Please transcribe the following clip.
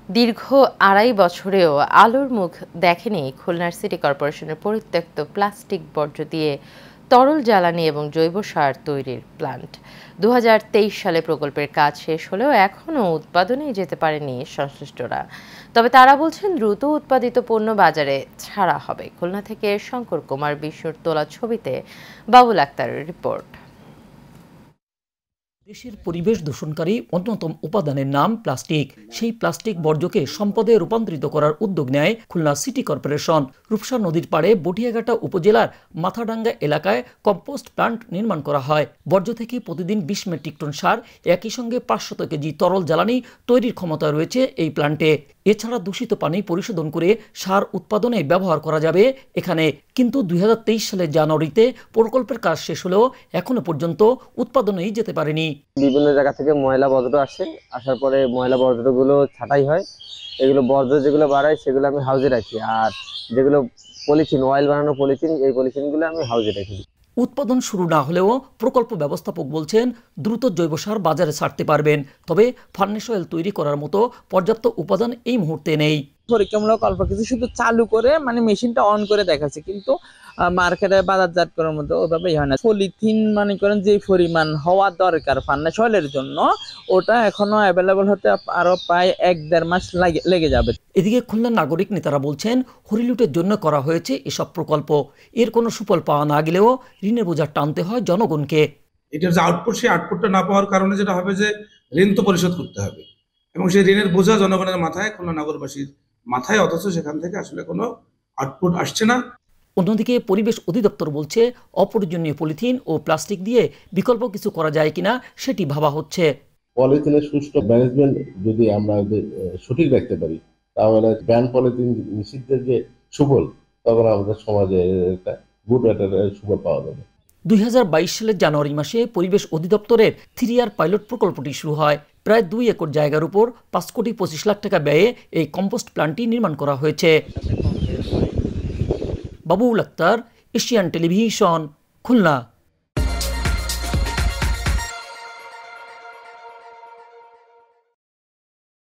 দীর্ঘ ২.৫ বছরেও আলোর মুখ দেখেনি খুলনার সিটি কর্পোরেশনের পরিত্যক্ত প্লাস্টিক বর্জ্য দিয়ে তরল জ্বালানি এবং জৈব সার তৈরির প্ল্যান্ট। ২০২৩ সালে প্রকল্পের কাজ শেষ হলেও এখনও উৎপাদনেই যেতে পারেনি সংশ্লিষ্টরা। তবে তারা বলছেন দ্রুত উৎপাদিত পণ্য বাজারে ছাড়া হবে। খুলনা থেকে শঙ্কর কুমার বিষ্ণুর তোলা ছবিতে বাবুল আক্তারের রিপোর্ট। দেশের পরিবেশ দূষণকারী অন্যতম উপাদানের নাম প্লাস্টিক। সেই প্লাস্টিক বর্জ্যকে সম্পদে রূপান্তরিত করার উদ্যোগ নেয় খুলনা সিটি কর্পোরেশন। রূপসা নদীর পাড়ে বটিয়াঘাটা উপজেলার মাথাডাঙ্গা এলাকায় কম্পোস্ট প্ল্যান্ট নির্মাণ করা হয়। বর্জ্য থেকে প্রতিদিন ২০ মেট্রিক টন সার, একই সঙ্গে ৫০০ কেজি তরল জ্বালানি তৈরির ক্ষমতা রয়েছে এই প্ল্যান্টে। এছাড়া দূষিত পানি পরিশোধন করে সার উৎপাদনে ব্যবহার করা যাবে এখানে। কিন্তু ২০২৩ সালের জানুয়ারিতে প্রকল্পের কাজ শেষ হলেও এখনো পর্যন্ত উৎপাদনেই যেতে পারেনি। বিভিন্ন জায়গা থেকে ময়লা বর্জ্য আসার পরে ময়লা বর্জ্যগুলো ছাঁটাই হয়। এগুলো বর্জ্য যেগুলো বাড়ায় সেগুলো আমি হাউজে রাখি, আর যেগুলো পলিথিন, অয়েল বানানো পলিথিন, এই পলিথিনগুলো আমি হাউজে রাখি। উৎপাদন শুরু না হলেও প্রকল্প ব্যবস্থাপক বলছেন দ্রুত জৈব সার বাজারে ছাড়তে পারবেন। তবে ফার্নেস অয়েল তৈরি করার মতো পর্যাপ্ত উপাদান এই মুহূর্তে নেই। পরীক্ষামূলক অল্প কিছু শুধু চালু করে মেশিনটা অন করে দেখাচ্ছে, কিন্তু মার্কেটে বাজারজাত করার মতো ওইভাবেই হয় না। পলিথিন করেন যে পরিমাণ হওয়া দরকার ফার্নেস অয়েলের জন্য, ওটা এখনো অ্যাভেলেবল হতে আরো প্রায় ১-১.৫ মাস লেগে যাবে। এদিকে খুলনার নাগরিক নেতারা বলছেন হরিলুটের জন্য করা হয়েছে এসব প্রকল্প। এর কোনো সুফল পাওয়া না গেলেও ঋণের বোঝা টানতে হয় জনগণকে। এটার যে আউটপুট, সেই আউটপুটটা না পাওয়ার কারণে যেটা হবে যে ঋণ তো পরিশোধ করতে হবে, এবং সেই ঋণের বোঝা জনগণের মাথায়, খুলনা নগরবাসীর মাথায়, অথচ সেখান থেকে আসলে কোনো আউটপুট আসছে না। অন্যদিকে পরিবেশ অধিদপ্তর বলছে অপ্রয়োজনীয় পলিথিন ও প্লাস্টিক দিয়ে বিকল্প কিছু করা যায় কিনা সেটি ভাবা হচ্ছে। পলিথিনের সুষ্ঠু ম্যানেজমেন্ট যদি আমরা সঠিক রাখতে পারি, তাহলে ব্যান পলিথিন নিষিদ্ধের যে সুফল, তখন আমাদের সমাজে একটা গুড একটা সুফল পাওয়া যাবে। ২০২২ সালের জানুয়ারি মাসে পরিবেশ অধিদপ্তরের 3R পাইলট প্রকল্পটি শুরু হয়। প্রায় ২ একর জায়গার উপর ৫,২৫,০০,০০০ টাকা ব্যয়ে এই কম্পোস্ট প্ল্যান্টটি নির্মাণ করা হয়েছে। Babul Akter, Asian television, Khulna.